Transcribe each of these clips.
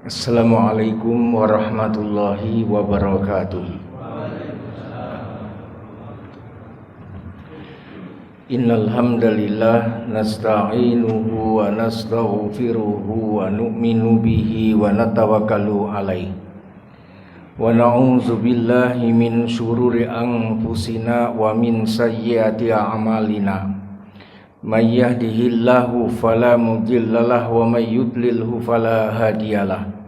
Assalamualaikum warahmatullahi wabarakatuh. Innal hamdalillah nasta'inuhu wa nastaghfiruhu wa nu'minu bihi wa natawakkalu alaihi. Wa na'udzu billahi min syururi anfusina wa min sayyiati a'malina. May yahdihillahu fala mudhillalah wa may yudlilhu fala hadiyalah.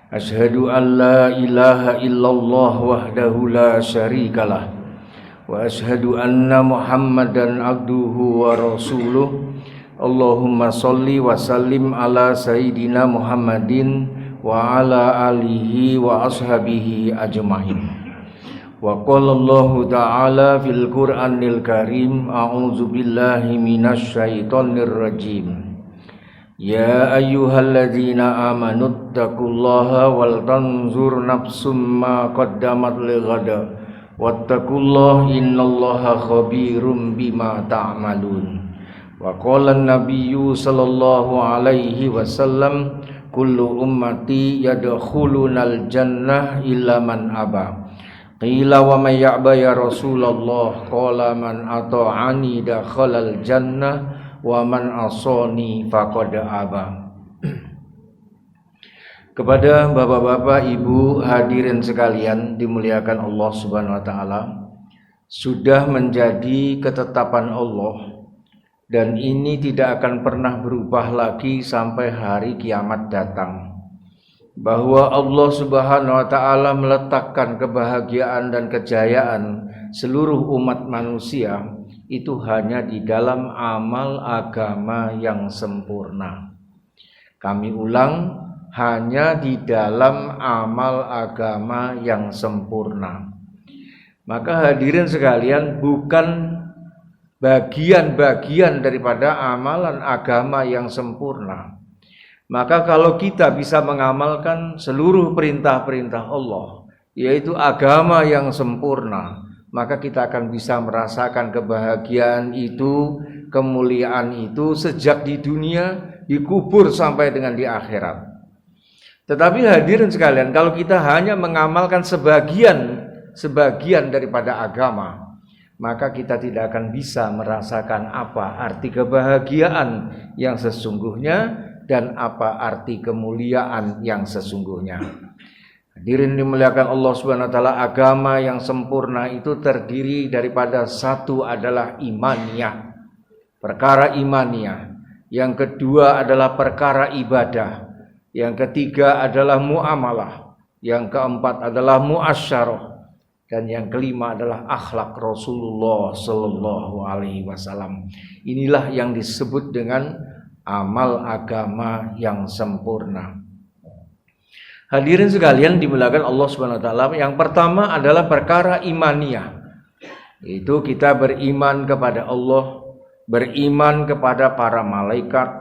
Asyhadu an la ilaha illallah wahdahu la syarikalah wa asyhadu anna Muhammadan abduhu wa rasuluh. Allahumma sholli wa sallim ala sayyidina Muhammadin wa ala alihi wa ashabihi ajmain. Wa qala Allahu ta'ala fil Qur'anil Karim, a'udzu billahi minasy syaithanir rajim. Ya ayyuhalladzina amanu taqullaha wal tanzur nafsum ma qaddamat lighada wattaqullaha innallaha khabirum bima ta'malun. Wa qala an-nabiyyu sallallahu alaihi wasallam, kullu ummati yadkhulunal jannah illa man aba. Qila wa may ya'ba ya Rasulullah, qala man ata'ani dakhalal jannah wa man asani faqad aba. Kepada bapak-bapak, ibu, hadirin sekalian dimuliakan Allah Subhanahu wa taala, sudah menjadi ketetapan Allah dan ini tidak akan pernah berubah lagi sampai hari kiamat datang, bahwa Allah Subhanahu wa taala meletakkan kebahagiaan dan kejayaan seluruh umat manusia itu hanya di dalam amal agama yang sempurna. Kami ulang, hanya di dalam amal agama yang sempurna. Maka hadirin sekalian, bukan bagian-bagian daripada amalan agama yang sempurna. Maka kalau kita bisa mengamalkan seluruh perintah-perintah Allah, yaitu agama yang sempurna, maka kita akan bisa merasakan kebahagiaan itu, kemuliaan itu sejak di dunia, dikubur sampai dengan di akhirat. Tetapi hadirin sekalian, kalau kita hanya mengamalkan sebagian daripada agama, maka kita tidak akan bisa merasakan apa arti kebahagiaan yang sesungguhnya dan apa arti kemuliaan yang sesungguhnya. Hadirin dimuliakan Allah Subhanahu wa taala, agama yang sempurna itu terdiri daripada satu adalah imaniyah, perkara imaniyah. Yang kedua adalah perkara ibadah. Yang ketiga adalah muamalah. Yang keempat adalah muasyarah. Dan yang kelima adalah akhlak Rasulullah sallallahu alaihi wasallam. Inilah yang disebut dengan amal agama yang sempurna. Hadirin sekalian dimuliakan Allah Subhanahu wa taala, yang pertama adalah perkara imaniyah. Itu kita beriman kepada Allah, beriman kepada para malaikat,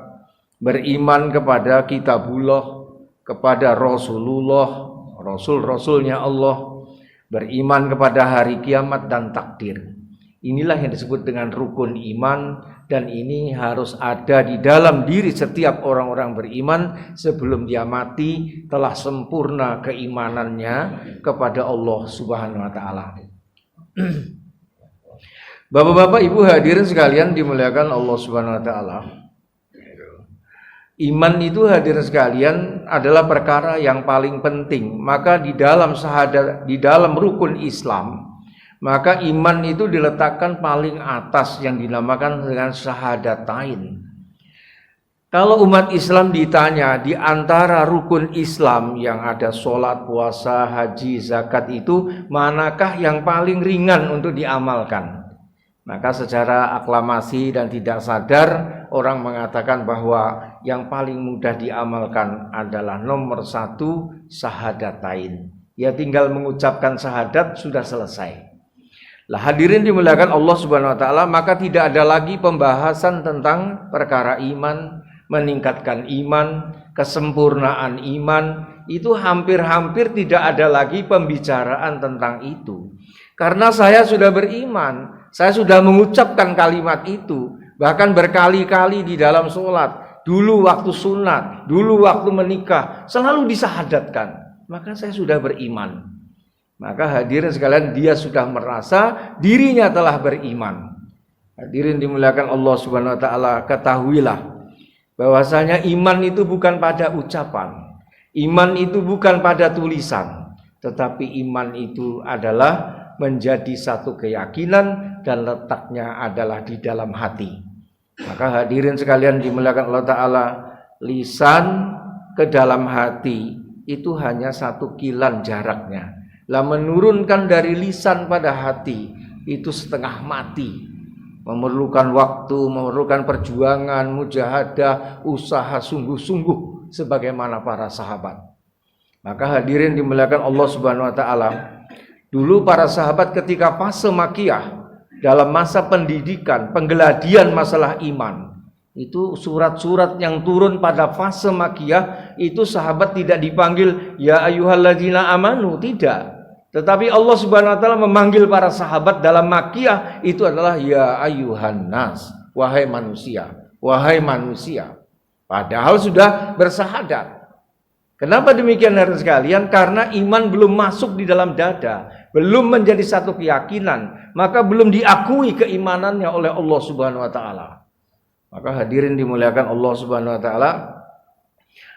beriman kepada kitabullah, kepada Rasulullah, rasul-rasulnya Allah, beriman kepada hari kiamat dan takdir. Inilah yang disebut dengan rukun iman, dan ini harus ada di dalam diri setiap orang-orang beriman sebelum dia mati telah sempurna keimanannya kepada Allah Subhanahu wa taala. Bapak-bapak, ibu, hadirin sekalian dimuliakan Allah Subhanahu wa taala. Iman itu hadirin sekalian adalah perkara yang paling penting. Maka di dalam syahadat, di dalam rukun Islam, maka iman itu diletakkan paling atas yang dinamakan dengan syahadatain. Kalau umat Islam ditanya di antara rukun Islam yang ada sholat, puasa, haji, zakat itu, manakah yang paling ringan untuk diamalkan? Maka secara aklamasi dan tidak sadar orang mengatakan bahwa yang paling mudah diamalkan adalah nomor satu, syahadatain. Ya tinggal mengucapkan syahadat sudah selesai. Lah hadirin dimuliakan Allah Subhanahu wa taala, maka tidak ada lagi pembahasan tentang perkara iman, meningkatkan iman, kesempurnaan iman. Itu hampir-hampir tidak ada lagi pembicaraan tentang itu. Karena saya sudah beriman, saya sudah mengucapkan kalimat itu, bahkan berkali-kali di dalam sholat. dulu waktu sunat, dulu waktu menikah, selalu disahadatkan, maka saya sudah beriman. Maka hadirin sekalian, dia sudah merasa dirinya telah beriman. Hadirin dimuliakan Allah Subhanahu wa taala, ketahuilah bahwasanya iman itu bukan pada ucapan, iman itu bukan pada tulisan, tetapi iman itu adalah menjadi satu keyakinan dan letaknya adalah di dalam hati. Maka hadirin sekalian dimuliakan Allah taala, lisan ke dalam hati itu hanya 1 kilan jaraknya. Lah menurunkan dari lisan pada hati itu setengah mati, memerlukan waktu, memerlukan perjuangan, mujahadah, usaha sungguh-sungguh sebagaimana para sahabat. Maka hadirin dimuliakan Allah Subhanahu wa taala, dulu para sahabat ketika fase makiyah, dalam masa pendidikan, penggeladian masalah iman, itu surat-surat yang turun pada fase makiyah itu sahabat tidak dipanggil ya ayyuhalladzina amanu, tidak. Tetapi Allah Subhanahu wa taala memanggil para sahabat dalam makiyah itu adalah ya ayyuhan nas, wahai manusia, wahai manusia. Padahal sudah bersahadat. Kenapa demikian hadirin sekalian? Karena iman belum masuk di dalam dada, belum menjadi satu keyakinan, maka belum diakui keimanannya oleh Allah Subhanahu wa taala. Maka hadirin dimuliakan Allah Subhanahu wa taala,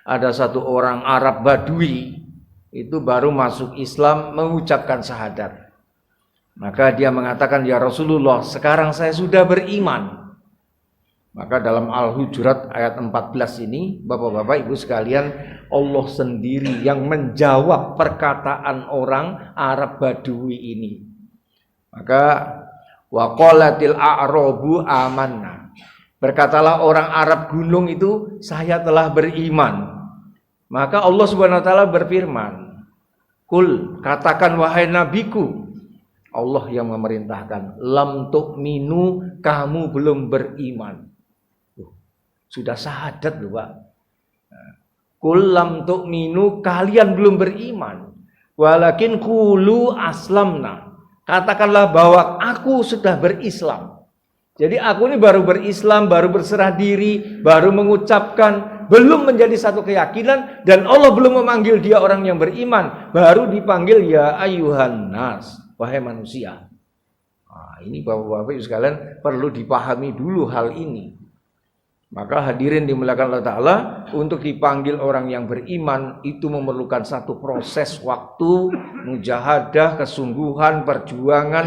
ada satu orang Arab Badui itu baru masuk Islam mengucapkan syahadat. Maka dia mengatakan, ya Rasulullah, sekarang saya sudah beriman. Maka dalam Al-Hujurat ayat 14 ini, Bapak-bapak Ibu sekalian, Allah sendiri yang menjawab perkataan orang Arab Badui ini. Maka waqalatil a'rabu amanna. Berkatalah orang Arab gunung itu, saya telah beriman. Maka Allah Subhanahu wa taala berfirman, "Kul, katakan wahai nabiku," Allah yang memerintahkan, "lam tu'minu, kamu belum beriman." Sudah syahadat loh, Pak. "Kul lam tu'minu, kalian belum beriman. Walakin qulu aslamna." Katakanlah bahwa aku sudah berislam. Jadi aku ini baru berislam, baru berserah diri, baru mengucapkan, belum menjadi satu keyakinan, dan Allah belum memanggil dia orang yang beriman, baru dipanggil ya ayyuhan nas, wahai manusia. Nah, ini Bapak-bapak Ibu sekalian perlu dipahami dulu hal ini. Maka hadirin dimuliakan Allah taala, untuk dipanggil orang yang beriman itu memerlukan satu proses waktu, mujahadah, kesungguhan, perjuangan,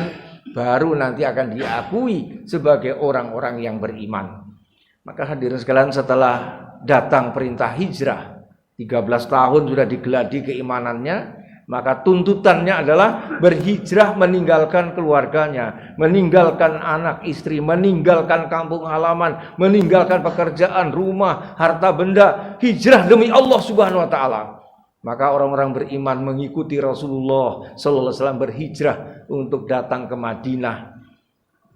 baru nanti akan diakui sebagai orang-orang yang beriman. Maka hadirin sekalian, setelah datang perintah hijrah, 13 tahun sudah digeladi keimanannya, maka tuntutannya adalah berhijrah, meninggalkan keluarganya, meninggalkan anak istri, meninggalkan kampung halaman, meninggalkan pekerjaan, rumah, harta benda, hijrah demi Allah Subhanahu wa taala. Maka orang-orang beriman mengikuti Rasulullah sallallahu alaihi wasallam berhijrah untuk datang ke Madinah.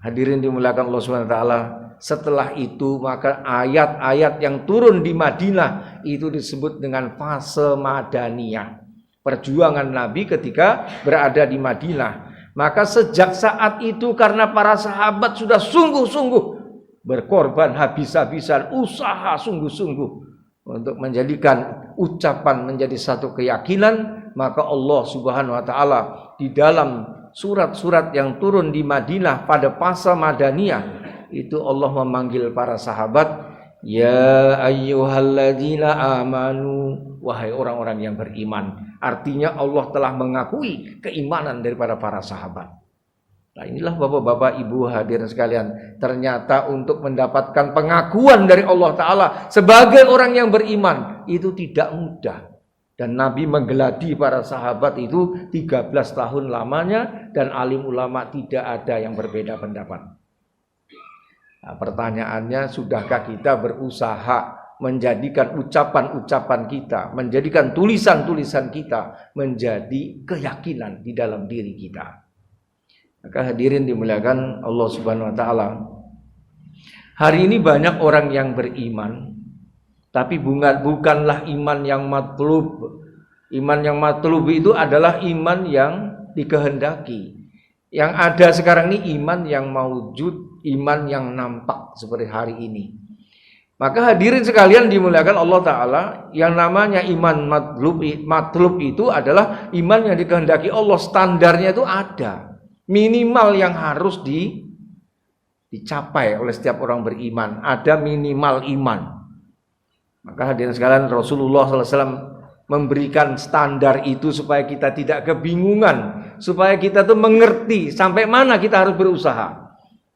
Hadirin dimuliakan Allah Subhanahu wa taala. Setelah itu maka ayat-ayat yang turun di Madinah itu disebut dengan fase Madaniyah, perjuangan Nabi ketika berada di Madinah. Maka sejak saat itu karena para sahabat sudah sungguh-sungguh berkorban habis-habisan, usaha sungguh-sungguh untuk menjadikan ucapan menjadi satu keyakinan, maka Allah Subhanahu wa taala di dalam surat-surat yang turun di Madinah pada fase Madaniyah itu Allah memanggil para sahabat, ya ayyuhalladzina amanu, wahai orang-orang yang beriman. Artinya Allah telah mengakui keimanan daripada para sahabat. Nah, inilah Bapak-bapak Ibu hadirin sekalian, ternyata untuk mendapatkan pengakuan dari Allah Ta'ala sebagai orang yang beriman itu tidak mudah. Dan Nabi menggeladi para sahabat itu 13 tahun lamanya, dan alim ulama tidak ada yang berbeda pendapat. Nah, pertanyaannya, sudahkah kita berusaha menjadikan ucapan-ucapan kita, menjadikan tulisan-tulisan kita menjadi keyakinan di dalam diri kita? Maka hadirin dimuliakan Allah Subhanahu wa taala, hari ini banyak orang yang beriman, tapi bukanlah iman yang matlub. Iman yang matlub itu adalah iman yang dikehendaki. Yang ada sekarang ini iman yang maujud, iman yang nampak seperti hari ini. Maka hadirin sekalian dimuliakan Allah Ta'ala, yang namanya iman matlub itu adalah iman yang dikehendaki Allah. Standarnya itu ada, minimal yang harus dicapai oleh setiap orang beriman, ada minimal iman. Maka hadirin sekalian, Rasulullah SAW memberikan standar itu supaya kita tidak kebingungan, supaya kita tuh mengerti sampai mana kita harus berusaha.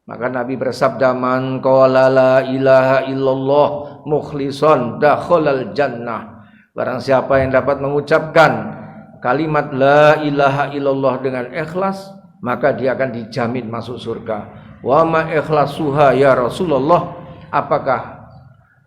Maka Nabi bersabda, man qala la ilaha illallah mukhlishan dakhalal jannah. Barang siapa yang dapat mengucapkan kalimat la ilaha illallah dengan ikhlas, maka dia akan dijamin masuk surga. Wa ma ikhlasuha ya Rasulullah, apakah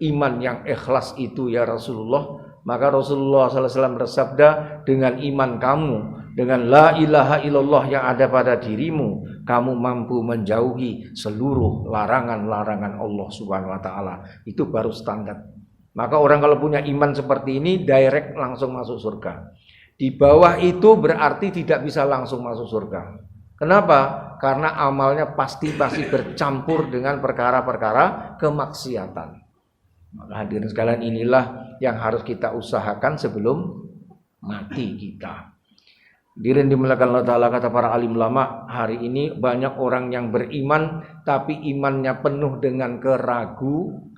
iman yang ikhlas itu ya Rasulullah? Maka Rasulullah SAW bersabda, dengan iman kamu, dengan la ilaha illallah yang ada pada dirimu, kamu mampu menjauhi seluruh larangan-larangan Allah Subhanahu wa Ta'ala. Itu baru standar. Maka orang kalau punya iman seperti ini, direct langsung masuk surga. Di bawah itu berarti tidak bisa langsung masuk surga. Kenapa? Karena amalnya pasti bercampur dengan perkara-perkara kemaksiatan. Maka hadirin sekalian, inilah yang harus kita usahakan sebelum mati kita. Hadirin dimuliakan Allah Ta'ala, kata para alim ulama, hari ini banyak orang yang beriman tapi imannya penuh dengan keraguan.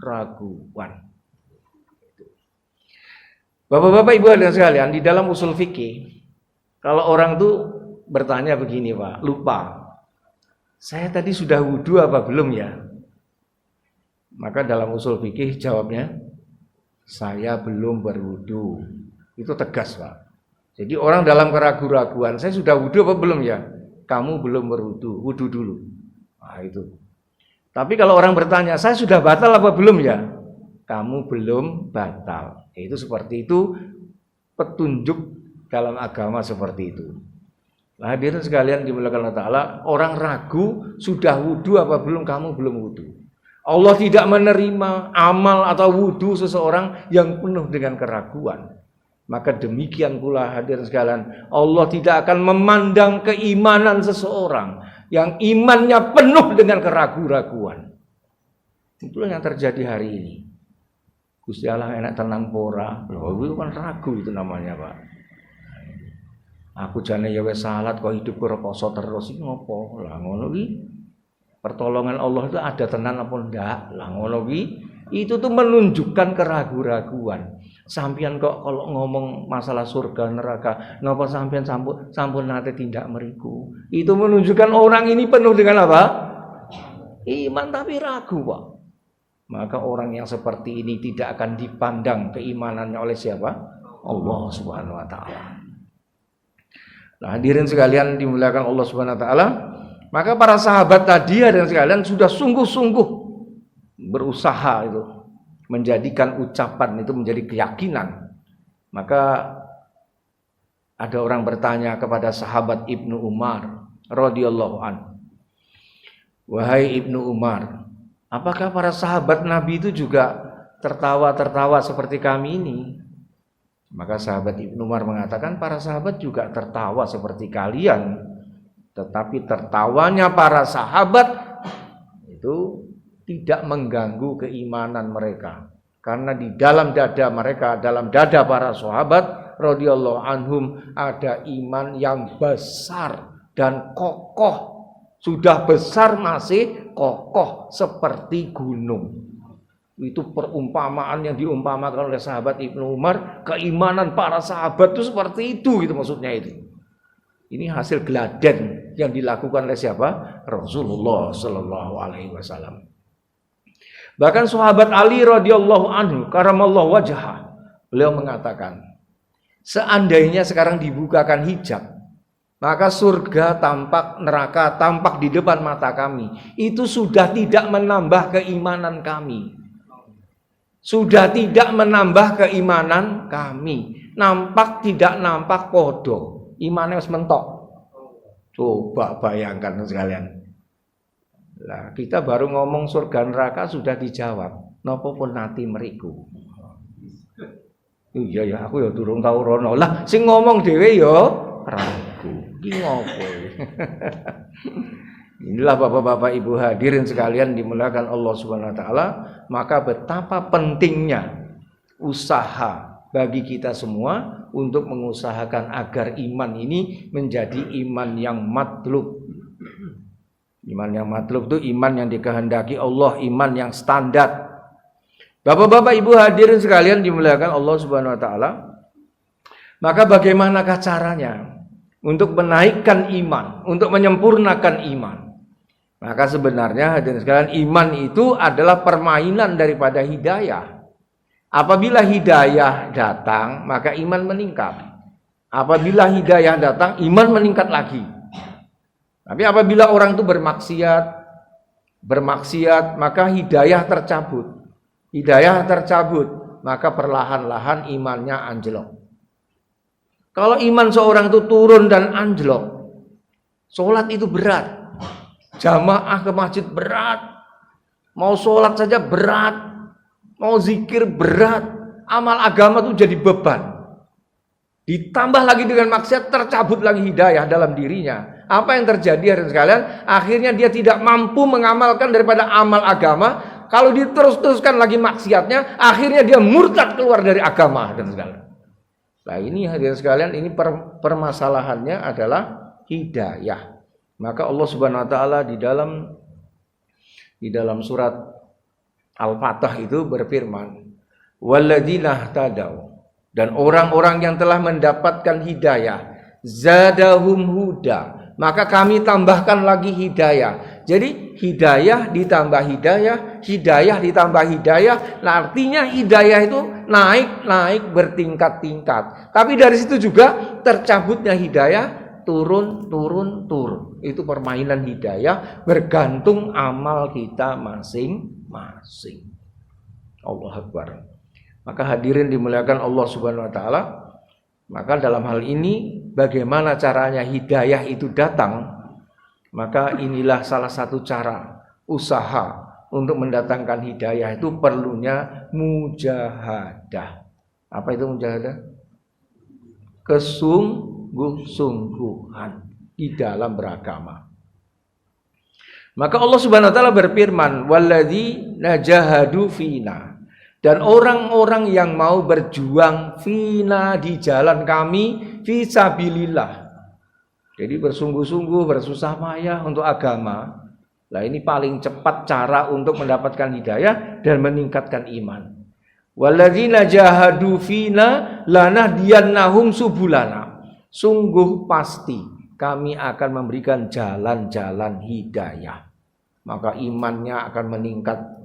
Bapak-bapak, ibu hadirin sekalian, di dalam usul fikih, kalau orang tuh bertanya begini, Pak, lupa, saya tadi sudah wudu apa belum ya? Maka dalam usul fikih jawabnya, saya belum berwudu. Itu tegas, Pak. Jadi orang dalam keraguan-raguan, saya sudah wudu apa belum ya? Kamu belum berwudu, wudu dulu. Nah itu. Tapi kalau orang bertanya, saya sudah batal apa belum ya? Kamu belum batal. Itu seperti itu, petunjuk dalam agama seperti itu. Nah, hadirin sekalian dimuliakan Allah Ta'ala, orang ragu sudah wudu apa belum, kamu belum wudu. Allah tidak menerima amal atau wudu seseorang yang penuh dengan keraguan. Maka demikian pula hadirin sekalian, Allah tidak akan memandang keimanan seseorang yang imannya penuh dengan keraguan-raguan. Itulah yang terjadi hari ini. Gusti Allah enak tenang pora, loh itu kan ragu, itu namanya, Pak. Aku jane ya wis salat kok hidup rekoso terus iki ngopo? Lah ngono iki. Pertolongan Allah itu ada tenan apa ndak? Lah ngono ki, itu tuh menunjukkan keraguan-raguan. Sampeyan kok kalau ngomong masalah surga neraka, napa sampeyan sampun nate tindak meriku. Itu menunjukkan orang ini penuh dengan apa? Iman tapi ragu, Pak. Maka orang yang seperti ini tidak akan dipandang keimanannya oleh siapa? Allah Subhanahu wa Ta'ala. Nah, hadirin sekalian dimuliakan Allah Subhanahu wa Ta'ala. Maka para sahabat tadi dan sekalian sudah sungguh-sungguh berusaha itu menjadikan ucapan itu menjadi keyakinan. Maka ada orang bertanya kepada sahabat Ibnu Umar radhiyallahu anhu, wahai Ibnu Umar, apakah para sahabat Nabi itu juga tertawa-tertawa seperti kami ini? Maka sahabat Ibnu Umar mengatakan, para sahabat juga tertawa seperti kalian. Tetapi tertawanya para sahabat itu tidak mengganggu keimanan mereka. Karena di dalam dada mereka, dalam dada para sahabat radhiyallahu anhum, ada iman yang besar dan kokoh. Sudah besar masih kokoh seperti gunung. Itu perumpamaan yang diumpamakan oleh sahabat Ibnu Umar. Keimanan para sahabat itu seperti itu, gitu maksudnya itu. Ini hasil geladan yang dilakukan oleh siapa? Rasulullah Sallallahu Alaihi Wasallam. Bahkan sahabat Ali radhiyallahu anhu karamallahu wajhah, beliau mengatakan, seandainya sekarang dibukakan hijab, maka surga tampak, neraka tampak di depan mata kami. Itu sudah tidak menambah keimanan kami. Sudah tidak menambah keimanan kami. Nampak tidak nampak podo. Imannya harus mentok. Coba bayangkan sekalian. Lah kita baru ngomong surga neraka sudah dijawab. Napa pun nati meriku. Iya ya, aku ya durung tau rono. Lah sing ngomong dhewe ya ragu. Ki ngopo? Inilah bapak-bapak ibu hadirin sekalian dimuliakan Allah Subhanahu wa taala, maka betapa pentingnya usaha bagi kita semua untuk mengusahakan agar iman ini menjadi iman yang matlub. Iman yang matlub itu iman yang dikehendaki Allah, iman yang standar. Bapak-bapak ibu hadirin sekalian dimuliakan Allah Subhanahu wa taala, maka bagaimanakah caranya untuk menaikkan iman, untuk menyempurnakan iman? Maka sebenarnya hadirin sekalian, iman itu adalah permainan daripada hidayah. Apabila hidayah datang, maka iman meningkat. Apabila hidayah datang, iman meningkat lagi. Tapi apabila orang itu bermaksiat, maka hidayah tercabut. Hidayah tercabut, maka perlahan-lahan imannya anjlok. Kalau iman seorang itu turun dan anjlok, sholat itu berat. Jamaah ke masjid berat. Mau sholat saja berat. Mau zikir berat. Amal agama itu jadi beban. Ditambah lagi dengan maksiat, tercabut lagi hidayah dalam dirinya. Apa yang terjadi hadirin sekalian? Akhirnya dia tidak mampu mengamalkan daripada amal agama. Kalau diterus-teruskan lagi maksiatnya, akhirnya dia murtad keluar dari agama hadirin sekalian. Nah ini hadirin sekalian, ini permasalahannya adalah hidayah. Maka Allah Subhanahu wa taala di dalam surat Al-Fatah itu berfirman, "Walladzina tadaw", dan orang-orang yang telah mendapatkan hidayah, zadahum huda, maka kami tambahkan lagi hidayah. Jadi hidayah ditambah hidayah, hidayah ditambah hidayah. Nah, artinya hidayah itu naik bertingkat-tingkat. Tapi dari situ juga tercabutnya hidayah, turun. Itu permainan hidayah, bergantung amal kita masing-masing. Allah Akbar. Maka hadirin dimuliakan Allah Subhanahu wa taala, maka dalam hal ini bagaimana caranya hidayah itu datang? Maka inilah salah satu cara usaha untuk mendatangkan hidayah, itu perlunya mujahadah. Apa itu mujahadah? Kesungguh-sungguhan di dalam beragama. Maka Allah Subhanahu wa taala berfirman, "Walladzina jahadu fina", dan orang-orang yang mau berjuang fina di jalan kami, fisabilillah. Jadi bersungguh-sungguh, bersusah payah untuk agama. Nah, ini paling cepat cara untuk mendapatkan hidayah dan meningkatkan iman. Walladzina jahadu fina lanahdiyannahum subulana. Sungguh pasti kami akan memberikan jalan-jalan hidayah. Maka imannya akan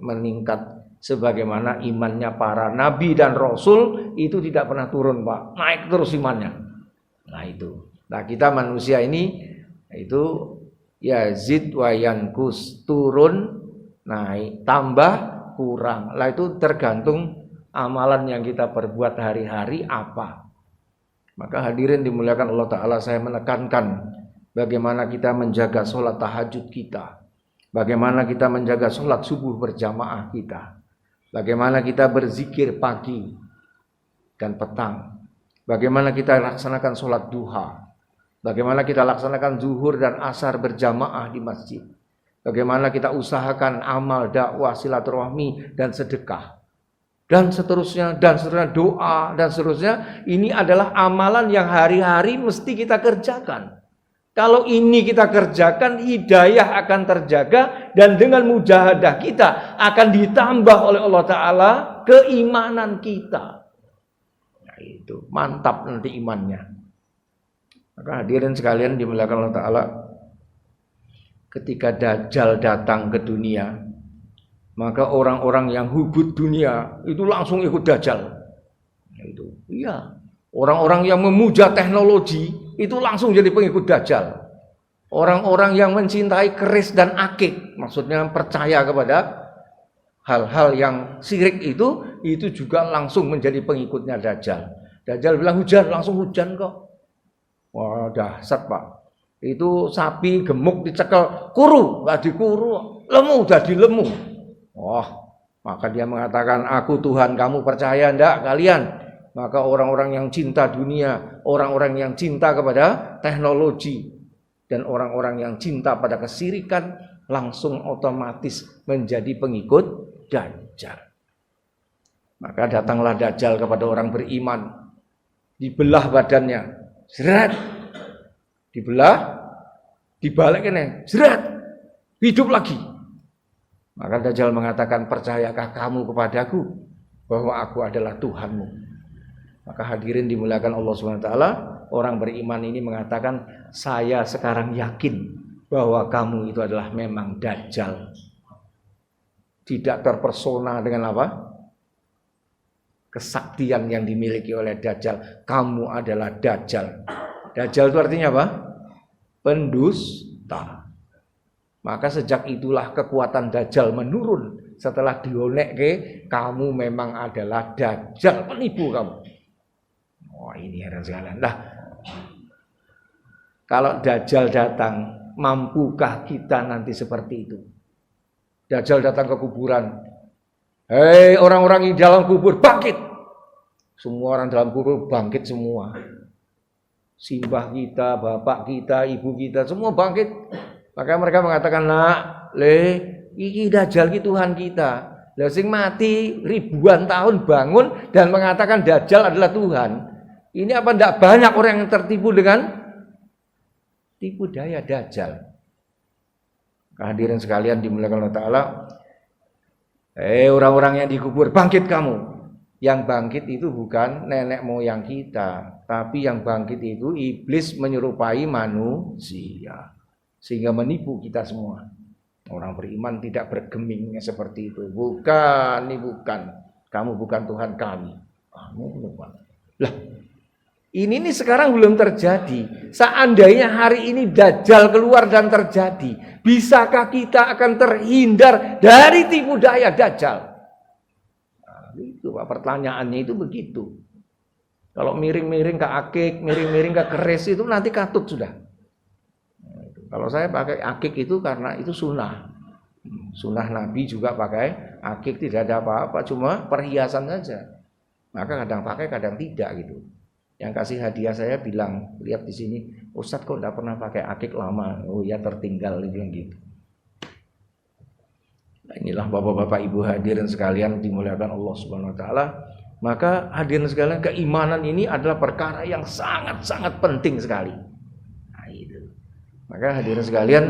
meningkat sebagaimana imannya para nabi dan rasul itu tidak pernah turun, Pak. Naik terus imannya. Nah, itu. Nah, kita manusia ini itu yazid wa yankus, turun, naik, tambah, kurang. Lah itu tergantung amalan yang kita perbuat hari-hari apa. Maka hadirin dimuliakan Allah Ta'ala, saya menekankan bagaimana kita menjaga sholat tahajud kita, bagaimana kita menjaga sholat subuh berjamaah kita, bagaimana kita berzikir pagi dan petang, bagaimana kita laksanakan sholat duha, bagaimana kita laksanakan zuhur dan asar berjamaah di masjid, bagaimana kita usahakan amal dakwah, silaturahmi dan sedekah, dan seterusnya, doa, dan seterusnya. Ini adalah amalan yang hari-hari mesti kita kerjakan. Kalau ini kita kerjakan, hidayah akan terjaga, dan dengan mujahadah kita akan ditambah oleh Allah Ta'ala keimanan kita. Nah, itu mantap nanti imannya. Maka hadirin sekalian dimuliakan Allah Ta'ala, ketika Dajjal datang ke dunia, maka orang-orang yang hubud dunia itu langsung ikut Dajjal. Itu, iya. Orang-orang yang memuja teknologi itu langsung jadi pengikut Dajjal. Orang-orang yang mencintai keris dan akik, maksudnya percaya kepada hal-hal yang syirik itu juga langsung menjadi pengikutnya Dajjal. Dajjal bilang hujan, langsung hujan kok. Wah, dahsyat, Pak. Itu sapi gemuk dicekel, kuru, enggak dikuru, lemu jadi lemu. Wah, maka dia mengatakan, aku Tuhan, kamu percaya enggak kalian? Maka orang-orang yang cinta dunia, orang-orang yang cinta kepada teknologi, dan orang-orang yang cinta pada kesirikan langsung otomatis menjadi pengikut Dajjal. Maka datanglah Dajjal kepada orang beriman, dibelah badannya, seret, dibelah, dibalik ini, seret, hidup lagi. Maka Dajjal mengatakan, percayakah kamu kepadaku bahwa aku adalah Tuhanmu? Maka hadirin dimuliakan Allah SWT, orang beriman ini mengatakan, saya sekarang yakin bahwa kamu itu adalah memang Dajjal. Tidak terpersona dengan apa? Kesaktian yang dimiliki oleh Dajjal. Kamu adalah Dajjal. Dajjal itu artinya apa? Pendusta. Maka sejak itulah kekuatan Dajjal menurun. Setelah dionekke, kamu memang adalah Dajjal, penipu kamu. Wah, ini heran sekali. Nah, kalau Dajjal datang, mampukah kita nanti seperti itu? Dajjal datang ke kuburan. Hei orang-orang di dalam kubur, bangkit! Semua orang dalam kubur bangkit semua. Simbah kita, bapak kita, ibu kita, semua bangkit. Maka mereka mengatakan, nak, iki Dajjal ki Tuhan kita. Lah sing mati ribuan tahun bangun dan mengatakan Dajjal adalah Tuhan. Ini apa tidak banyak orang yang tertipu dengan tipu daya Dajjal? Hadirin sekalian dimuliakan Allah Ta'ala. Orang-orang yang dikubur, bangkit kamu. Yang bangkit itu bukan nenek moyang kita, tapi yang bangkit itu iblis menyerupai manusia, sehingga menipu kita semua. Orang beriman tidak bergeming seperti itu. Bukan, ini bukan. Kamu bukan Tuhan kami. Lah, ini nih sekarang belum terjadi. Seandainya hari ini Dajjal keluar dan terjadi, bisakah kita akan terhindar dari tipu daya Dajjal? Nah, itu Pak, pertanyaannya itu begitu. Kalau miring-miring ke akik, miring-miring ke keris itu nanti katut sudah. Nah, kalau saya pakai akik itu karena itu sunnah. Sunnah Nabi juga pakai akik, tidak ada apa-apa, cuma perhiasan saja. Maka kadang pakai, kadang tidak gitu. Yang kasih hadiah saya bilang, lihat di sini, Ustadz kok tidak pernah pakai akik lama. Oh ya, tertinggal gitu. Nah, inilah bapak-bapak ibu hadirin sekalian dimuliakan Allah Subhanahu Wa Taala. Maka hadirin sekalian, keimanan ini adalah perkara yang sangat-sangat penting sekali. Nah, itu. Maka hadirin sekalian,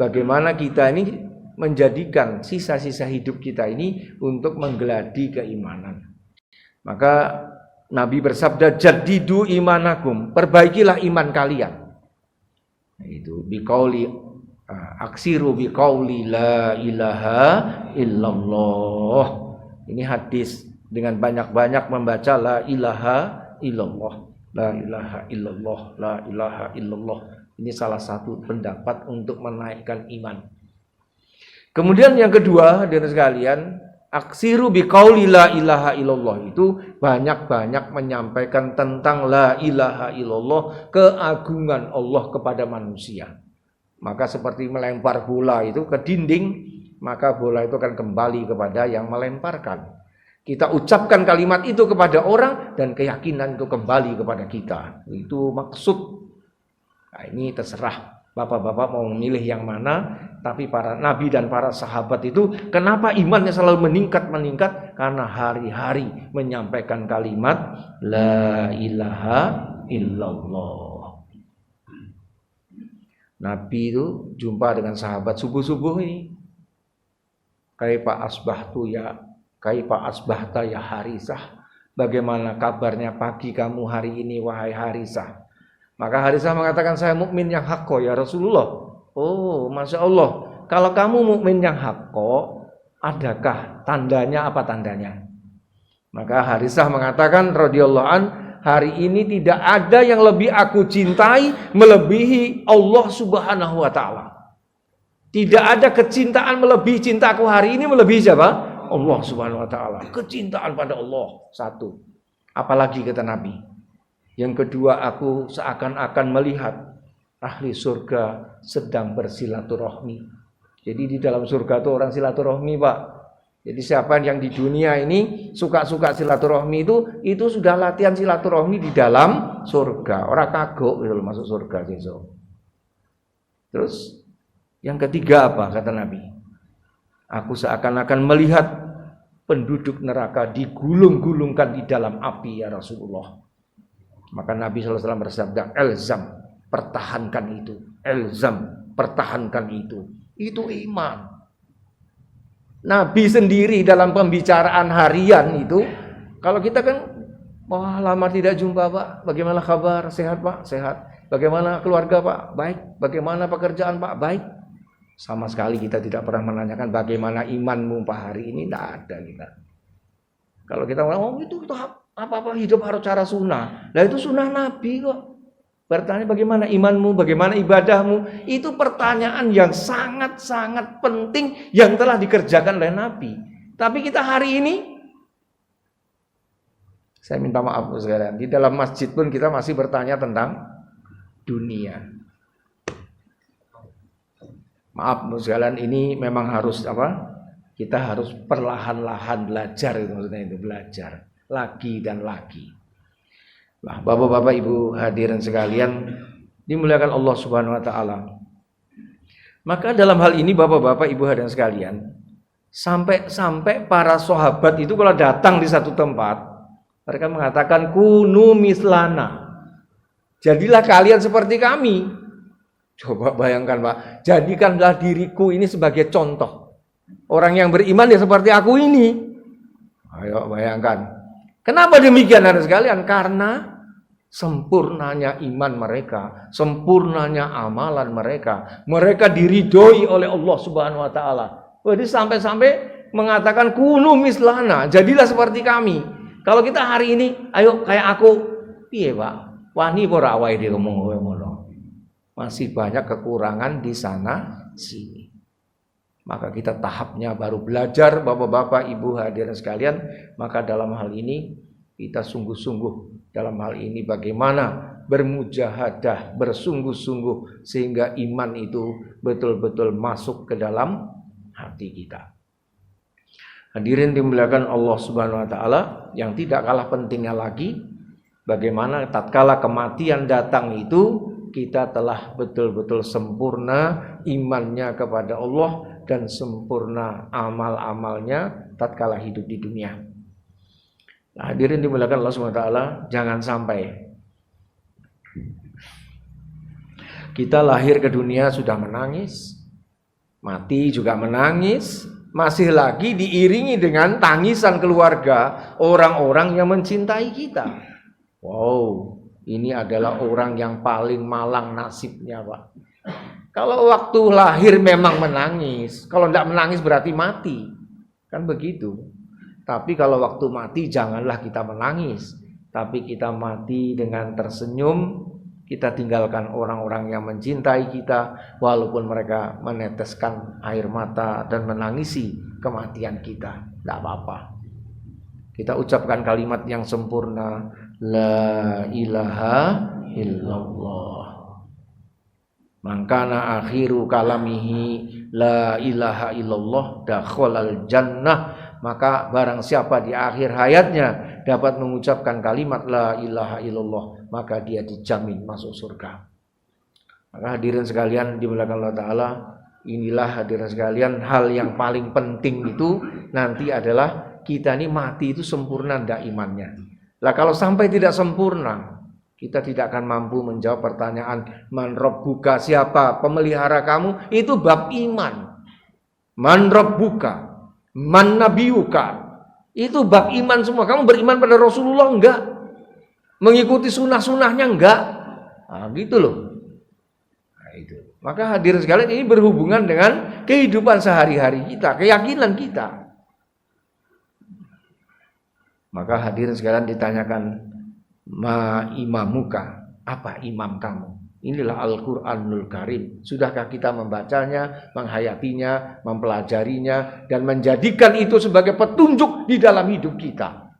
bagaimana kita ini menjadikan sisa-sisa hidup kita ini untuk menggeladi keimanan. Maka Nabi bersabda, jadidu imanakum, perbaikilah iman kalian. Nah, itu biqauli aksiru biqauli la ilaha illallah. Ini hadis, dengan banyak-banyak membaca la ilaha illallah, la ilaha illallah, la ilaha illallah. Ini salah satu pendapat untuk menaikkan iman. Kemudian yang kedua, hadirin sekalian, aksiru biqauli la ilaha illallah, itu banyak-banyak menyampaikan tentang la ilaha illallah, keagungan Allah kepada manusia. Maka seperti melempar bola itu ke dinding, maka bola itu akan kembali kepada yang melemparkan. Kita ucapkan kalimat itu kepada orang dan keyakinan itu kembali kepada kita. Itu maksud. Nah, ini terserah bapak-bapak mau memilih yang mana, tapi para nabi dan para sahabat itu kenapa imannya selalu meningkat? Karena hari-hari menyampaikan kalimat la ilaha illallah. Nabi itu jumpa dengan sahabat subuh-subuh ini. Kaifa asbahtu ya, kaifa asbahta ya Harisah. Bagaimana kabarnya pagi kamu hari ini wahai Harisah? Maka Harisah mengatakan, saya mukmin yang hakko ya Rasulullah. Oh, Masya Allah. Kalau kamu mukmin yang hakko, adakah tandanya? Apa tandanya? Maka Harisah mengatakan radhiyallahu an, hari ini tidak ada yang lebih aku cintai melebihi Allah Subhanahu wa taala. Tidak ada kecintaan melebihi cintaku hari ini melebihi siapa? Allah Subhanahu wa taala. Kecintaan pada Allah satu. Apalagi kata Nabi. Yang kedua, aku seakan-akan melihat ahli surga sedang bersilaturahmi. Jadi di dalam surga itu orang silaturahmi, Pak. Jadi siapa yang di dunia ini suka-suka silaturahmi itu sudah latihan silaturahmi di dalam surga. Orang kagok gitu masuk surga besok. Terus yang ketiga apa kata Nabi? Aku seakan-akan melihat penduduk neraka digulung-gulungkan di dalam api ya Rasulullah. Maka Nabi SAW bersabda, elzam, pertahankan itu. Elzam, pertahankan itu. Itu iman. Nabi sendiri dalam pembicaraan harian itu, kalau kita kan, wah lama tidak jumpa Pak, bagaimana kabar? Sehat Pak? Sehat. Bagaimana keluarga Pak? Baik. Bagaimana pekerjaan Pak? Baik. Sama sekali kita tidak pernah menanyakan bagaimana imanmu Pak hari ini, tidak ada kita. Kalau kita ngomong, itu apa-apa hidup harus cara sunnah. Nah itu sunnah Nabi kok. Bertanya bagaimana imanmu, bagaimana ibadahmu. Itu pertanyaan yang sangat-sangat penting yang telah dikerjakan oleh Nabi. Tapi kita hari ini, saya minta maaf sekalian, di dalam masjid pun kita masih bertanya tentang dunia. Maaf sekalian, ini memang harus apa? Kita harus perlahan-lahan belajar, itu maksudnya itu belajar lagi dan lagi. Nah, Bapak-bapak, Ibu hadirin sekalian, dimuliakan Allah Subhanahu wa taala. Maka dalam hal ini Bapak-bapak, Ibu hadirin sekalian, sampai para sahabat itu kalau datang di satu tempat, mereka mengatakan kunu mislana. Jadilah kalian seperti kami. Coba bayangkan Pak, jadikanlah diriku ini sebagai contoh. Orang yang beriman ya seperti aku ini. Ayo bayangkan. Kenapa demikian hadirin sekalian? Karena sempurnanya iman mereka, sempurnanya amalan mereka. Mereka diridhoi oleh Allah Subhanahu wa taala. Jadi sampai-sampai mengatakan kunu mislana, jadilah seperti kami. Kalau kita hari ini, ayo kayak aku, piye Pak? Wani ora awake dhewe ngomong ngono. Masih banyak kekurangan di sana sini. Maka kita tahapnya baru belajar, Bapak-bapak, Ibu hadirin sekalian. Maka dalam hal ini kita sungguh-sungguh dalam hal ini bagaimana bermujahadah, bersungguh-sungguh sehingga iman itu betul-betul masuk ke dalam hati kita. Hadirin dimuliakan Allah Subhanahu wa taala, yang tidak kalah pentingnya lagi bagaimana tatkala kematian datang itu kita telah betul-betul sempurna imannya kepada Allah dan sempurna amal-amalnya tatkala hidup di dunia. Nah, hadirin dimuliakan Allah Subhanahu wa taala, jangan sampai kita lahir ke dunia sudah menangis, mati juga menangis, masih lagi diiringi dengan tangisan keluarga orang-orang yang mencintai kita. Wow, ini adalah orang yang paling malang nasibnya Pak. Kalau waktu lahir memang menangis, kalau tidak menangis berarti mati, kan begitu. Tapi kalau waktu mati janganlah kita menangis, tapi kita mati dengan tersenyum. Kita tinggalkan orang-orang yang mencintai kita, walaupun mereka meneteskan air mata dan menangisi kematian kita, tidak apa-apa. Kita ucapkan kalimat yang sempurna, la ilaha illallah. Mangkana akhiru kalamihi la ilaha illallah dakhalal jannah. Maka barang siapa di akhir hayatnya dapat mengucapkan kalimat la ilaha illallah, maka dia dijamin masuk surga. Maka hadirin sekalian dimuliakan Allah Ta'ala, inilah hadirin sekalian hal yang paling penting itu nanti adalah kita ini mati itu sempurna ndak imannya. Lah kalau sampai tidak sempurna, kita tidak akan mampu menjawab pertanyaan man rabbuka, siapa pemelihara kamu, itu bab iman. Man rabbuka, man nabiyuka, itu bab iman semua. Kamu beriman pada Rasulullah enggak? Mengikuti sunnah-sunnahnya enggak? Nah, gitu loh. Nah, itu. Maka hadirin sekalian, ini berhubungan dengan kehidupan sehari-hari kita, keyakinan kita. Maka hadirin sekalian ditanyakan, ma imamuka, apa imam kamu? Inilah Al-Quranul Karim. Sudahkah kita membacanya, menghayatinya, mempelajarinya, dan menjadikan itu sebagai petunjuk di dalam hidup kita?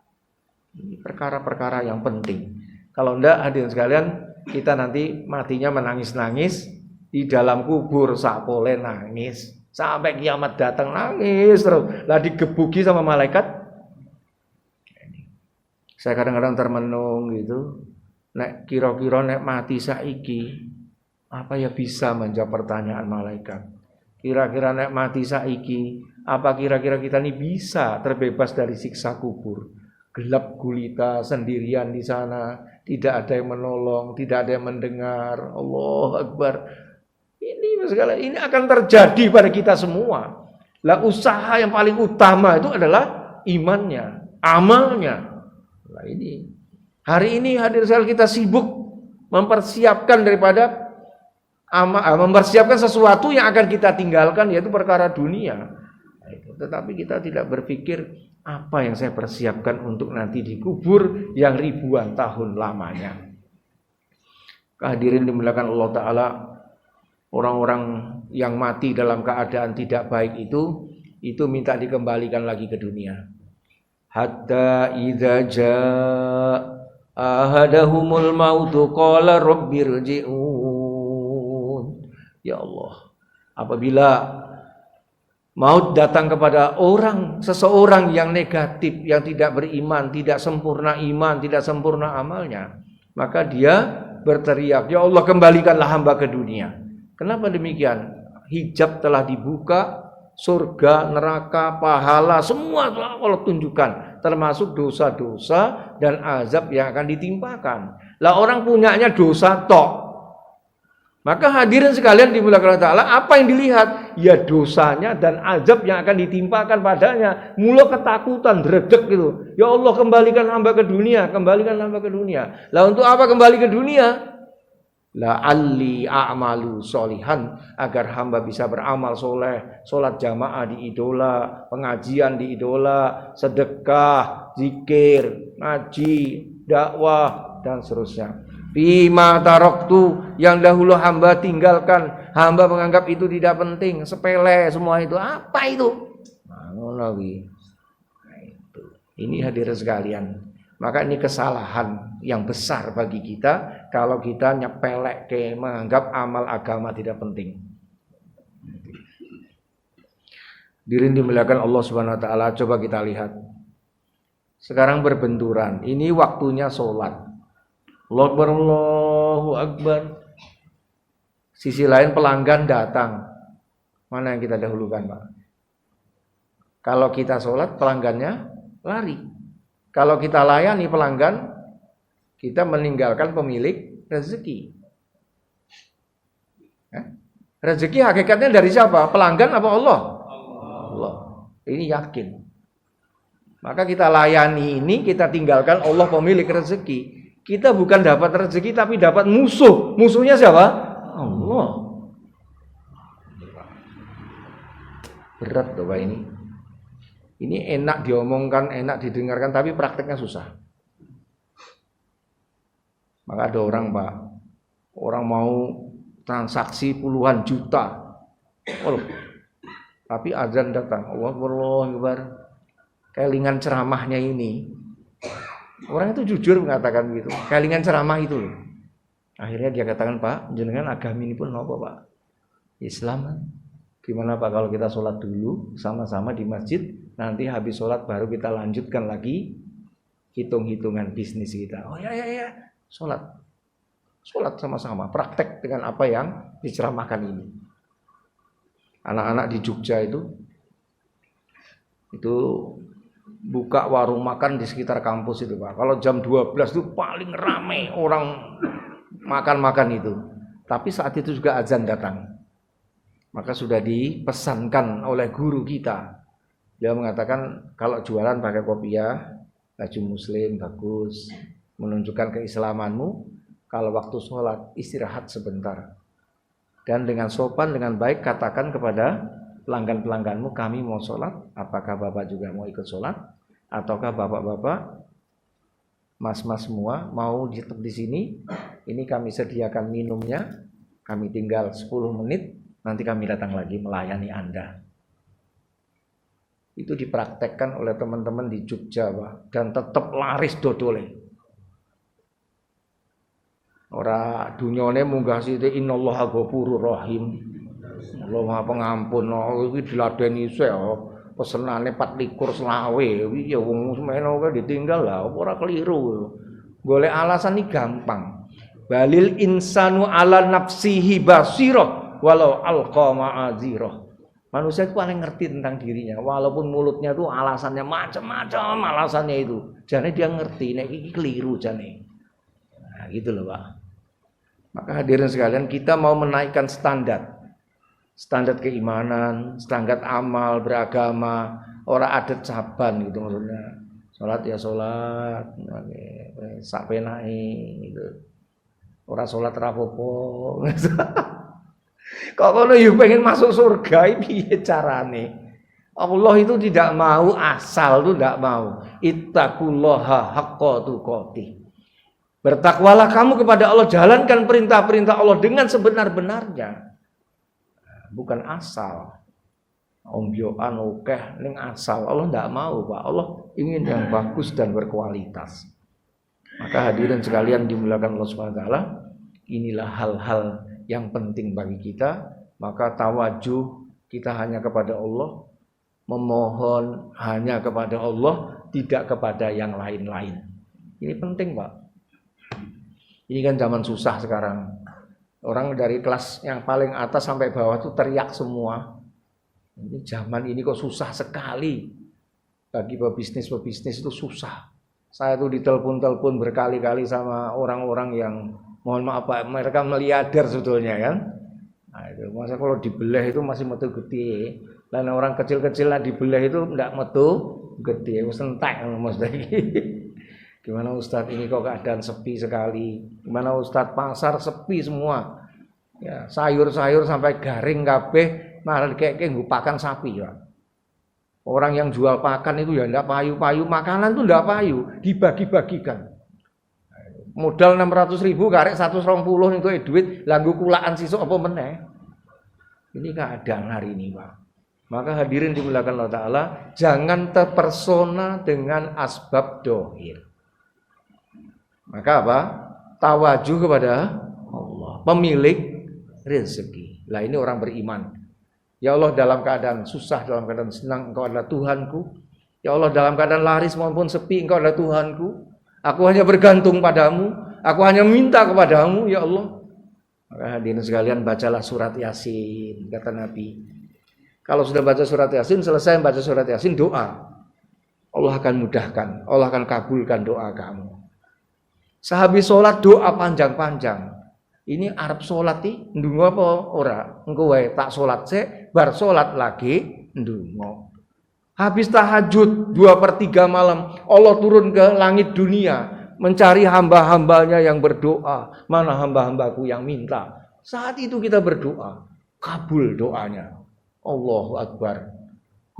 Ini perkara-perkara yang penting. Kalau enggak, hadirin sekalian, kita nanti matinya menangis-nangis, di dalam kubur sakpole nangis, sampai kiamat datang nangis terus. Lah digebuki sama malaikat. Saya kadang-kadang termenung gitu. Nek kira-kira nek mati saiki, Apa ya bisa menjawab pertanyaan malaikat? Kira-kira nek mati saiki, apa kira-kira kita ini bisa terbebas dari siksa kubur? Gelap gulita sendirian di sana, tidak ada yang menolong, tidak ada yang mendengar. Allahu Akbar. Ini akan terjadi pada kita semua. Lah usaha yang paling utama itu adalah imannya, amalnya. Nah ini hari ini hadir sekali kita sibuk mempersiapkan mempersiapkan sesuatu yang akan kita tinggalkan, yaitu perkara dunia. Tetapi kita tidak berpikir apa yang saya persiapkan untuk nanti dikubur yang ribuan tahun lamanya. Hadirin dimuliakan Allah Ta'ala, orang-orang yang mati dalam keadaan tidak baik itu minta dikembalikan lagi ke dunia. Hatta idza jaa ahadahumul mautu qala rabbirji'un. Ya Allah, apabila maut datang kepada seseorang yang negatif, yang tidak beriman, tidak sempurna iman, tidak sempurna amalnya, maka dia berteriak, "Ya Allah, kembalikanlah hamba ke dunia." Kenapa demikian? Hijab telah dibuka, surga, neraka, pahala, semua telah Allah tunjukkan, termasuk dosa-dosa dan azab yang akan ditimpakan. Lah orang punyanya dosa tok. Maka hadirin sekalian dimuliakan Allah Ta'ala, apa yang dilihat? Ya dosanya dan azab yang akan ditimpakan padanya. Mula ketakutan, dredeg gitu. Ya Allah, kembalikan hamba ke dunia, kembalikan hamba ke dunia. Lah untuk apa kembali ke dunia? La'alli a'malu solihan, agar hamba bisa beramal soleh, sholat jamaah di idola, pengajian di idola, sedekah, zikir, ngaji, dakwah, dan seterusnya. Bima taroktu, yang dahulu hamba tinggalkan, hamba menganggap itu tidak penting, sepele semua itu. Apa itu? Ini hadirin sekalian. Maka ini kesalahan yang besar bagi kita kalau kita nyepelek menganggap amal agama tidak penting. Hadirin dimuliakan Allah Subhanahu wa taala, coba kita lihat. Sekarang berbenturan. Ini waktunya sholat. Allahu Akbar, Allahu Akbar. Sisi lain pelanggan datang. Mana yang kita dahulukan, Pak? Kalau kita sholat, pelanggannya lari. Kalau kita layani pelanggan, kita meninggalkan pemilik rezeki. Rezeki hakikatnya dari siapa? Pelanggan apa Allah? Allah. Ini yakin. Maka kita layani ini, kita tinggalkan Allah pemilik rezeki. Kita bukan dapat rezeki tapi dapat musuh. Musuhnya siapa? Allah. Berat loh Pak ini. Ini enak diomongkan, enak didengarkan, tapi prakteknya susah. Maka ada orang Pak, orang mau transaksi puluhan juta. Tapi azan datang. Allahu Akbar. Kelingan ceramahnya ini. Orang itu jujur mengatakan begitu. Kelingan ceramah itu loh. Akhirnya dia katakan, "Pak, jenengan agama ini pun apa, Pak? Islam. Gimana Pak kalau kita sholat dulu sama-sama di masjid, nanti habis sholat baru kita lanjutkan lagi hitung-hitungan bisnis kita." Oh ya, sholat sama-sama, praktek dengan apa yang diceramahkan ini. Anak-anak di Jogja itu buka warung makan di sekitar kampus itu Pak. Kalau jam 12 itu paling ramai orang makan-makan itu. Tapi saat itu juga azan datang. Maka sudah dipesankan oleh guru kita. Dia mengatakan kalau jualan pakai kopiah, baju muslim bagus, menunjukkan keislamanmu. Kalau waktu sholat istirahat sebentar. Dan dengan sopan, dengan baik katakan kepada pelanggan-pelangganmu, kami mau sholat, apakah Bapak juga mau ikut sholat? Ataukah Bapak-bapak, mas-mas semua mau tetap di sini? Ini kami sediakan minumnya, kami tinggal 10 menit, nanti kami datang lagi melayani Anda. Itu dipraktekkan oleh teman-teman di Jogja, Pak, dan tetap laris dodole. Ora dunyane munggah sithik innallaha ghafurur rahim. Allah Maha Pengampun. Iki diladeni sik pesenane 24 selawe. Ya wong semeno ditinggal lah ora keliru. Golek alasan iki gampang. Balil insanu ala nafsihi basirah walau alqa ma'azirah. Manusia itu paling ngerti tentang dirinya, walaupun mulutnya itu alasannya macam-macam alasannya itu. Jane dia ngerti nek iki keliru jane. Nah, gitu loh, Pak. Maka hadirin sekalian, kita mau menaikkan standar keimanan, standar amal beragama, ora adat saban gitu maksudnya. Salat ya salat, sak penake gitu. Ora salat rapopo. Kok kono yo pengen masuk surga piye carane? Allah itu tidak mau asal, itu tidak mau. Ittaqullaha haqqa tuqatih. Bertakwalah kamu kepada Allah, jalankan perintah-perintah Allah dengan sebenar-benarnya. Bukan asal. Ombyoan okeh ning asal. Allah tidak mau, Pak. Allah ingin yang bagus dan berkualitas. Maka hadirin sekalian dimuliakan Allah Subhanahu wa taala, inilah hal-hal yang penting bagi kita. Maka tawajuh kita hanya kepada Allah, memohon hanya kepada Allah, tidak kepada yang lain-lain. Ini penting, Pak. Ini kan zaman susah sekarang. Orang dari kelas yang paling atas sampai bawah itu teriak semua. Ini zaman ini kok susah sekali. Bagi pebisnis itu susah. Saya tuh ditelepon berkali-kali sama orang-orang yang mohon maaf Pak, mereka miliarder sebetulnya kan. Nah, itu masa kalau dibelah itu masih metu gede. Dan orang kecil-kecil lah dibelah itu enggak metu gede, wis entek Mas iki. Gimana Ustadz ini kok keadaan sepi sekali? Gimana Ustadz pasar sepi semua? Ya, sayur-sayur sampai garing kabeh, malah kayak pakan sapi, Pak. Orang yang jual pakan itu ya enggak payu-payu, makanan itu enggak payu, dibagi-bagikan. Modal 600.000 karek 120 itu duit, langgu kulaan sisuk apa meneh. Ini keadaan hari ini, Pak. Maka hadirin dimuliakan Allah Ta'ala, jangan terpersona dengan asbab dohir. Maka apa? Tawajuh kepada Allah, pemilik rezeki. Lah ini orang beriman. Ya Allah, dalam keadaan susah, dalam keadaan senang, Engkau adalah Tuhanku. Ya Allah, dalam keadaan laris maupun sepi, Engkau adalah Tuhanku. Aku hanya bergantung padamu. Aku hanya minta kepadamu, ya Allah. Maka hadirin sekalian, bacalah surat Yasin, kata Nabi. Kalau sudah baca surat Yasin, selesai baca surat Yasin, doa. Allah akan mudahkan, Allah akan kabulkan doa kamu. Sehabis sholat doa panjang-panjang. Ini Arab sholat nih, ndungo apa ora? Engko wae tak sholat sik, bar sholat lagi ndungo. Habis tahajud 2/3 malam, Allah turun ke langit dunia mencari hamba-hambanya yang berdoa. Mana hamba-hambaku yang minta? Saat itu kita berdoa, kabul doanya. Allahu Akbar.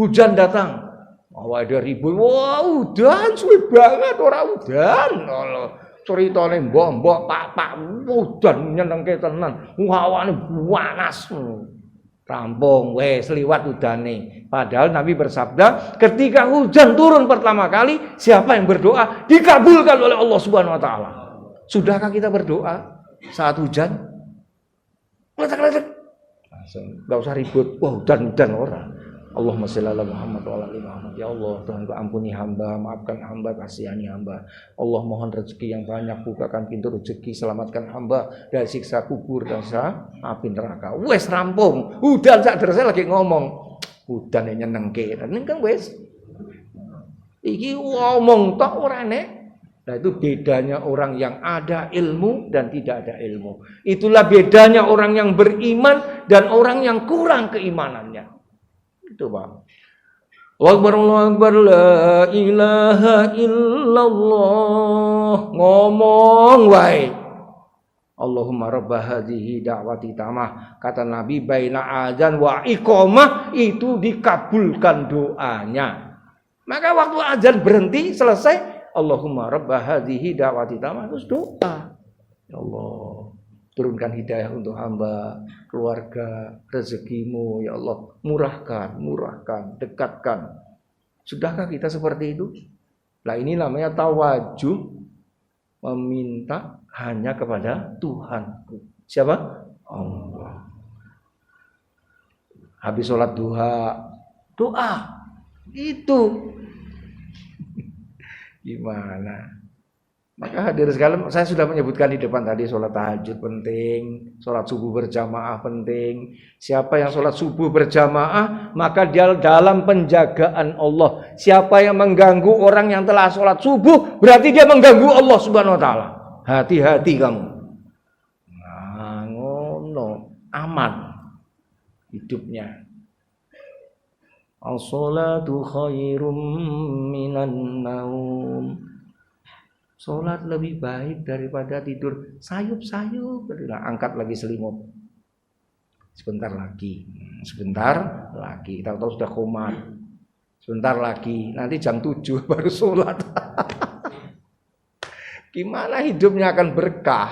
Hujan datang. Ada ribu. Wah, udan suwe banget orang udan. Allah. Ceritane mbok-mbok pak-pak udan nyenengke tenan. Hawane panas. Rampung wes liwat udane. Padahal Nabi bersabda, ketika hujan turun pertama kali, siapa yang berdoa dikabulkan oleh Allah Subhanahu wa taala. Sudahkah kita berdoa saat hujan? Letak-letak. Langsung enggak usah ribut. Wah, hujan orang. Allahumma shalli ala Muhammad wa ala ali Muhammad. Ya Allah, Tuhan ampuni hamba, maafkan hamba, kasihani hamba. Allah mohon rezeki yang banyak, bukakan pintu rezeki, selamatkan hamba dari siksa kubur dan siksa api neraka. Wes rampung. Udan sak derese lagi ngomong. Udan nyenengke. Ning kan wes. Iki ngomong tok ora nek. Nah itu bedanya orang yang ada ilmu dan tidak ada ilmu. Itulah bedanya orang yang beriman dan orang yang kurang keimanannya. Itu Pak. Allahu Akbar, la ilaha illallah. Ngomong wae. Allahumma rabba hadhihi da'wati tamah. Kata Nabi, baina adzan wa iqamah, itu dikabulkan doanya. Maka waktu azan berhenti selesai, Allahumma rabba hadhihi da'wati tamah, terus doa. Ya Allah, turunkan hidayah untuk hamba, keluarga, rezekimu, ya Allah, murahkan, dekatkan. Sudahkah kita seperti itu? Nah ini namanya tawajuh, meminta hanya kepada Tuhanku. Siapa? Allah. Habis sholat duha, doa. Itu. Gimana? Maka hadirin sekalian, saya sudah menyebutkan di depan tadi, sholat tahajud penting, sholat subuh berjamaah penting. Siapa yang sholat subuh berjamaah, maka dia dalam penjagaan Allah. Siapa yang mengganggu orang yang telah sholat subuh, berarti dia mengganggu Allah Subhanahu Wa Taala. Hati-hati kamu. Nah, ngono, aman hidupnya. As-salatu khairum minan naum. Sholat lebih baik daripada tidur. Sayup-sayup, angkat lagi selimut. Sebentar lagi. Tahu-tahu sudah komat. Sebentar lagi, nanti jam 7 baru sholat. Gimana hidupnya akan berkah?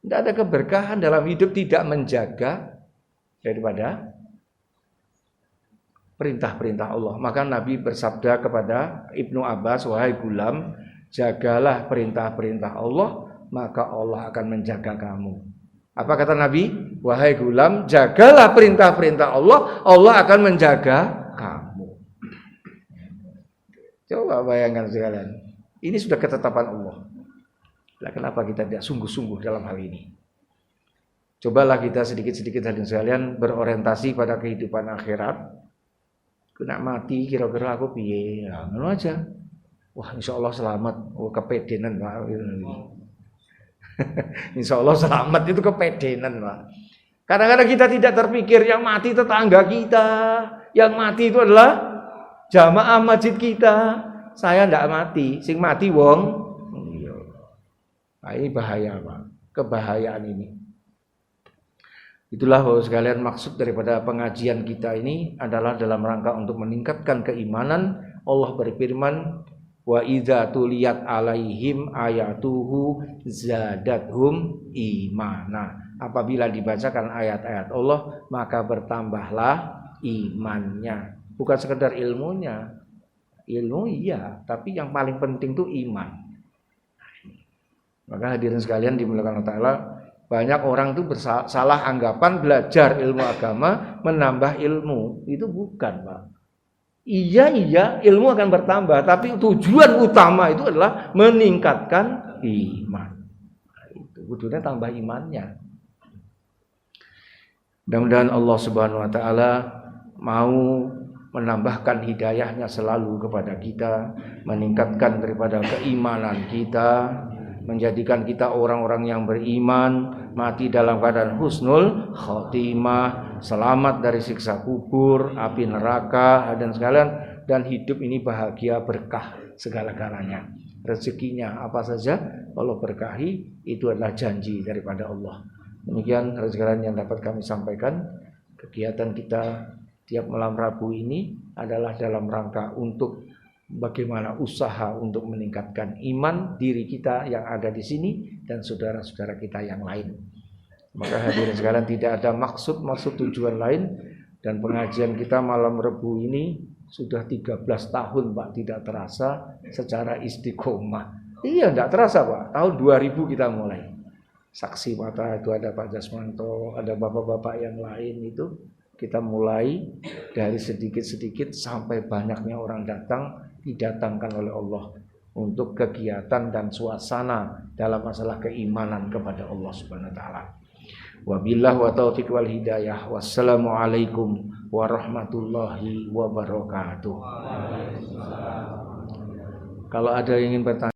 Tidak ada keberkahan dalam hidup tidak menjaga daripada perintah-perintah Allah. Maka Nabi bersabda kepada Ibnu Abbas, wahai gulam, jagalah perintah-perintah Allah, maka Allah akan menjaga kamu. Apa kata Nabi? Wahai gulam, jagalah perintah-perintah Allah, Allah akan menjaga kamu. Coba bayangkan sekalian. Ini sudah ketetapan Allah. Nah, kenapa kita tidak sungguh-sungguh dalam hal ini? Cobalah kita sedikit-sedikit hadirin sekalian berorientasi pada kehidupan akhirat. Kena mati kira-kira aku piye? Nah, ngono aja. Wah, insya Allah selamat. Oh, kepedenan Pak. Insya Allah selamat itu kepedenan Pak. Kadang-kadang kita tidak terpikir yang mati tetangga kita, yang mati itu adalah jamaah masjid kita. Saya tidak mati, sing mati wong. Nah, ini bahaya Pak, kebahayaan ini. Itulah Bapak sekalian maksud daripada pengajian kita ini adalah dalam rangka untuk meningkatkan keimanan. Allah berfirman, wa idza tuliyat alaihim ayatuhu zadathum imana. Apabila dibacakan ayat-ayat Allah, maka bertambahlah imannya. Bukan sekedar ilmunya. Ilmu iya, tapi yang paling penting itu iman. Maka hadirin sekalian dimuliakan Allah Ta'ala, banyak orang itu bersalah anggapan belajar ilmu agama menambah ilmu. Itu bukan Pak. Iya, ilmu akan bertambah, tapi tujuan utama itu adalah meningkatkan iman. Nah, itu kudune tambah imannya. Mudah-mudahan Allah Subhanahu Wa Taala mau menambahkan hidayahnya selalu kepada kita, meningkatkan daripada keimanan kita, menjadikan kita orang-orang yang beriman, mati dalam keadaan husnul khotimah, selamat dari siksa kubur, api neraka, dan sekalian, dan hidup ini bahagia berkah segala-galanya. Rezekinya apa saja Allah berkahi, itu adalah janji daripada Allah. Demikian sekalian yang dapat kami sampaikan. Kegiatan kita tiap malam Rabu ini adalah dalam rangka untuk bagaimana usaha untuk meningkatkan iman diri kita yang ada di sini dan saudara-saudara kita yang lain. Maka hadirin sekalian, tidak ada maksud tujuan lain, dan pengajian kita malam Rabu ini sudah 13 tahun Pak, tidak terasa secara istiqomah. Iya, tidak terasa Pak. Tahun 2000 kita mulai. Saksi mata itu ada Pak Jasmanto, ada bapak-bapak yang lain itu. Kita mulai dari sedikit-sedikit sampai banyaknya orang datang, didatangkan oleh Allah untuk kegiatan dan suasana dalam masalah keimanan kepada Allah Subhanahu Wa Taala. Wabillahi wa taufiq wal hidayah. Wassalamualaikum warahmatullahi wabarakatuh. Kalau ada yang ingin bertanya